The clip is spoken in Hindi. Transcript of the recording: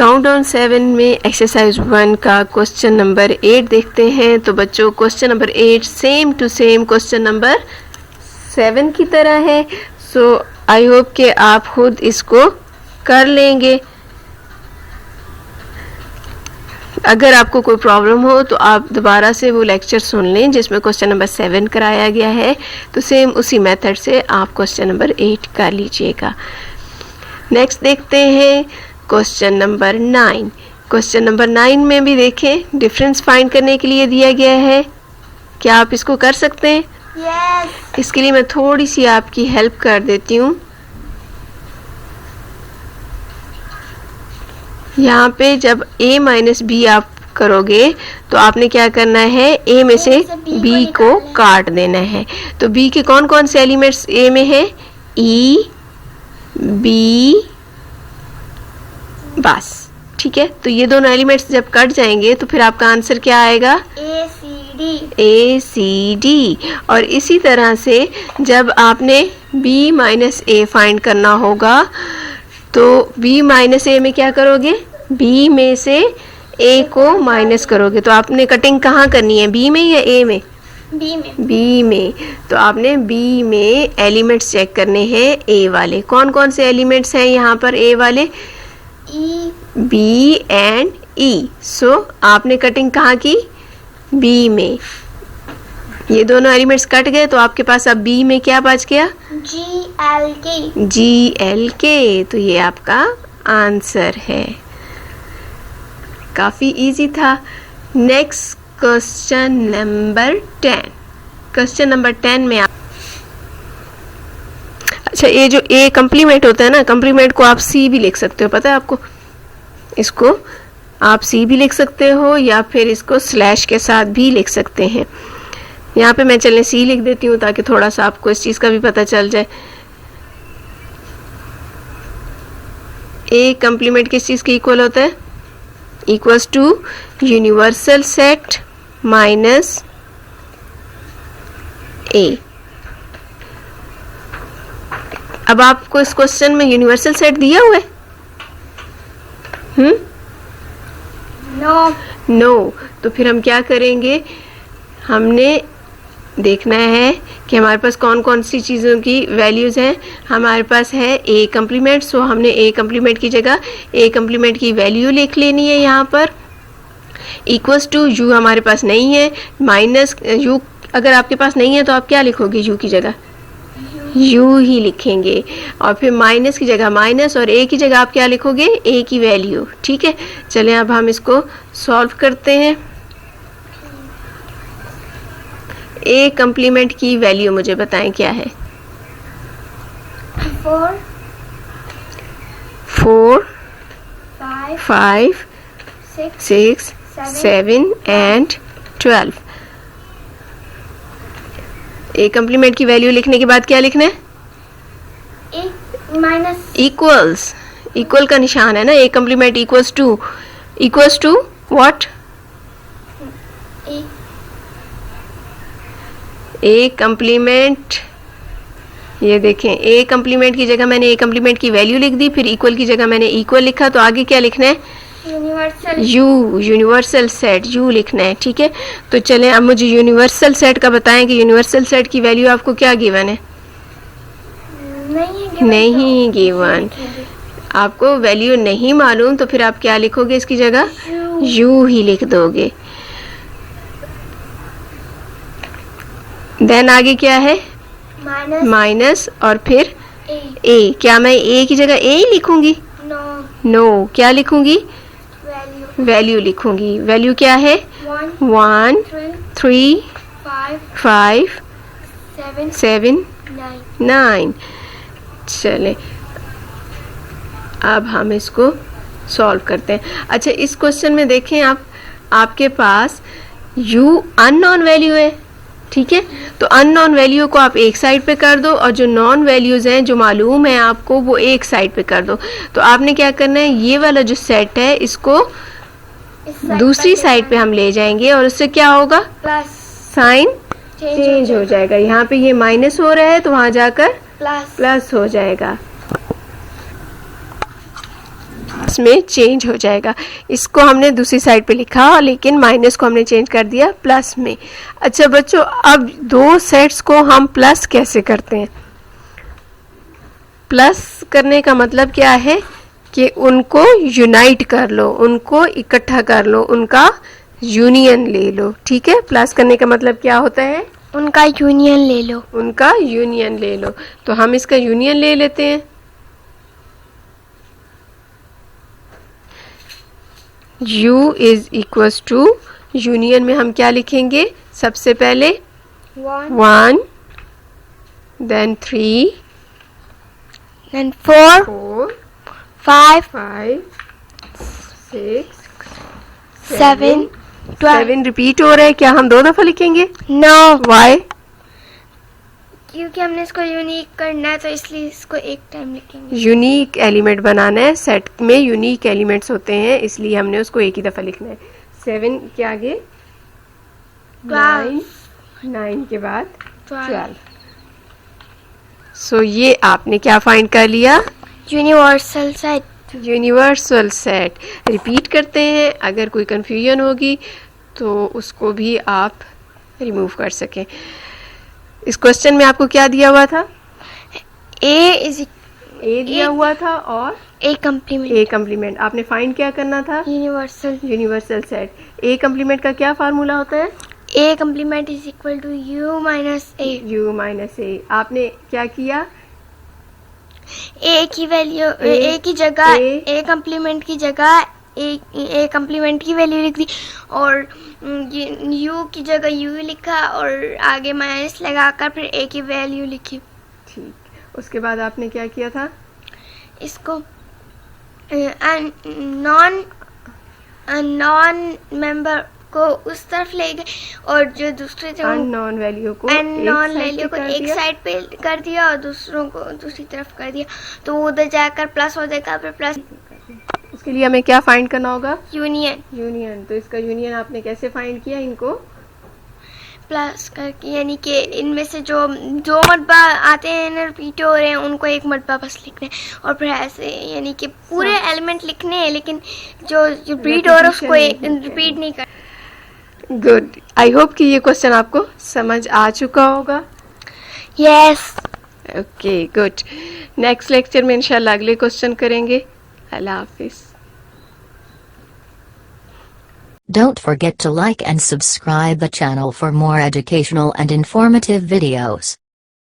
काउंटडाउन 7 में एक्सरसाइज 1 का क्वेश्चन नंबर 8 देखते हैं। तो बच्चों question number 8 same to same question number 7 की तरह है। सो आई होप कि आप खुद इसको कर लेंगे। अगर आपको कोई प्रॉब्लम हो तो आप दोबारा से वो लेक्चर सुन लें जिसमें क्वेश्चन नंबर 7 कराया गया है। तो सेम उसी मेथड से आप क्वेश्चन नंबर 8 कर लीजिएगा। नेक्स्ट देखते हैं क्वेश्चन नंबर 9। क्वेश्चन नंबर 9 में भी देखें डिफरेंस फाइंड करने के लिए दिया गया है। क्या आप इसको कर सकते हैं? Yes. इसके लिए मैं थोड़ी सी आपकी हेल्प कर देती हूँ। यहाँ पे जब a माइनस बी आप करोगे तो आपने क्या करना है, a में से b को काट देना है। तो b के कौन कौन से एलिमेंट्स a में है? e, b, बस ठीक है। तो ये दोनों एलिमेंट्स जब कट जाएंगे तो फिर आपका आंसर क्या आएगा? ए सी डी। और इसी तरह से जब आपने b माइनस ए फाइंड करना होगा तो b माइनस ए में क्या करोगे? b में से a को माइनस करोगे। तो आपने कटिंग कहाँ करनी है, b में या a में? b में। तो आपने b में एलिमेंट्स चेक करने हैं a वाले। कौन कौन से एलिमेंट्स हैं यहाँ पर a वाले? b and e। सो आपने कटिंग कहाँ की? b में। ये दोनों एलिमेंट्स कट गए तो आपके पास अब b में क्या बच गया? GLK। तो ये आपका आंसर है। काफ़ी इजी था। Next question number 10। Question number 10 में अच्छा, ये जो ए कम्प्लीमेंट होता है ना, कम्प्लीमेंट को आप सी भी लिख सकते हो, पता है आपको? इसको आप सी भी लिख सकते हो या फिर इसको स्लैश के साथ भी लिख सकते हैं। यहाँ पे मैं चलें सी लिख देती हूँ ताकि थोड़ा सा आपको इस चीज़ का भी पता चल जाए। ए कम्प्लीमेंट किस चीज़ के इक्वल होता है? Equals to universal set minus a. अब आपको इस क्वेश्चन में यूनिवर्सल सेट दिया हुआ है? नो। तो फिर हम क्या करेंगे, हमने देखना है कि हमारे पास कौन कौन सी चीज़ों की वैल्यूज़ हैं। हमारे पास है ए कम्प्लीमेंट। सो हमने ए कम्प्लीमेंट की जगह ए कम्प्लीमेंट की वैल्यू लिख लेनी है यहाँ पर। इक्वल्स टू यू हमारे पास नहीं है, माइनस यू अगर आपके पास नहीं है तो आप क्या लिखोगे? यू की जगह यू ही लिखेंगे। और फिर माइनस की जगह माइनस और ए की जगह आप क्या लिखोगे? ए की वैल्यू। ठीक है, चलें अब हम इसको सॉल्व करते हैं। ए कम्प्लीमेंट की वैल्यू मुझे बताएं क्या है? 4 5 6 7 एंड 12। ए कम्प्लीमेंट की वैल्यू लिखने के बाद क्या लिखना है? इक्वल्स। इक्वल का निशान है ना। A complement equals to what? A complement, ये देखें ए कम्प्लीमेंट की जगह मैंने ए कम्प्लीमेंट की वैल्यू लिख दी, फिर इक्वल की जगह मैंने इक्वल लिखा। तो आगे क्या लिखना है? यूनिवर्सल सेट यू लिखना है। ठीक है, तो चलें अब मुझे यूनिवर्सल सेट का बताएं कि यूनिवर्सल सेट की वैल्यू आपको क्या गिवन है? नहीं गिवन। आपको वैल्यू नहीं मालूम तो फिर आप क्या लिखोगे इसकी जगह? यू ही लिख दोगे। देन आगे क्या है? माइनस और फिर ए। क्या मैं ए की जगह ए ही लिखूंगी? नो। क्या लिखूंगी? वैल्यू लिखूंगी। वैल्यू क्या है? 1 3 5 7 9। चलें अब हम इसको सॉल्व करते हैं। अच्छा, इस क्वेश्चन में देखें आप, आपके पास u अननोन वैल्यू है। ठीक है, तो अननोन वैल्यू को आप एक साइड पे कर दो और जो नॉन वैल्यूज़ हैं जो मालूम है आपको वो एक साइड पे कर दो। तो आपने क्या करना है, ये वाला जो सेट है इसको दूसरी साइड पे हम ले जाएंगे और उससे क्या होगा? साइन चेंज हो जाएगा। यहाँ पे ये माइनस हो रहा है तो वहाँ जाकर प्लस हो जाएगा। में चेंज हो जाएगा। इसको हमने दूसरी साइड पे लिखा, लेकिन माइनस को हमने चेंज कर दिया प्लस में। अच्छा बच्चों, अब दो सेट्स को हम प्लस कैसे करते हैं? प्लस करने का मतलब क्या है कि उनको यूनाइट कर लो, उनको इकट्ठा कर लो, उनका यूनियन ले लो। ठीक है, प्लस करने का मतलब क्या होता है? उनका यूनियन ले लो। उनका यूनियन ले लो। तो हम इसका यूनियन ले लेते हैं। U is equals to, union में हम क्या लिखेंगे? सबसे पहले 1, then 3, then 4, 5, 6, 7, 12. 7 रिपीट हो रहा है, क्या हम दो दफा लिखेंगे? No, why? क्योंकि हमने इसको यूनिक करना है तो इसलिए इसको एक टाइम लिखेंगे। यूनिक एलिमेंट बनाना है, सेट में यूनिक एलिमेंट्स होते हैं, इसलिए हमने उसको एक ही दफा लिखना है। 7 के आगे 9, 9 के बाद 12। सो ये आपने क्या फाइंड कर लिया? Universal set. Universal set. Repeat करते हैं, अगर कोई कंफ्यूजन होगी तो उसको भी आप रिमूव कर सकें। इस क्वेश्चन में आपको क्या दिया हुआ था? ए दिया हुआ था और ए कम्प्लीमेंट। ए कम्प्लीमेंट। आपने फाइंड क्या करना था? Universal set. ए कम्प्लीमेंट का क्या फार्मूला होता है? A complement is equal to u minus a. आपने क्या किया? ए की वैल्यू ए की जगह ए कम्प्लीमेंट की जगह ए कम्प्लीमेंट की वैल्यू लिख दी और यू की जगह यू लिखा और आगे माइनस लगाकर फिर ए की वैल्यू लिखी। ठीक, उसके बाद आपने क्या किया था? इसको नॉन मेंबर को उस तरफ ले गए और जो दूसरे जो अननोन वैल्यू को एक साइड पे कर दिया और दूसरों को दूसरी तरफ कर दिया, तो वो उधर जाकर प्लस हो जाएगा, फिर प्लस। उसके लिए हमें क्या फाइंड करना होगा? यूनियन। तो इसका यूनियन आपने कैसे फाइंड किया? इनको प्लस करके, यानी कि इनमें से जो मरतबा आते हैं ना रिपीट हो रहे हैं उनको एक मरतबा बस लिखना है और फिर ऐसे यानी कि पूरे एलिमेंट लिखने हैं, लेकिन जो रिपीट हो रहा है उसको रिपीट नहीं कर। गुड, आई होप कि ये क्वेश्चन आपको समझ आ चुका होगा। Yes. Okay, good. Next lecture में इंशाल्लाह अगले क्वेश्चन करेंगे। अल्लाह हाफिज। Don't forget to like and subscribe the channel for more educational and informative videos.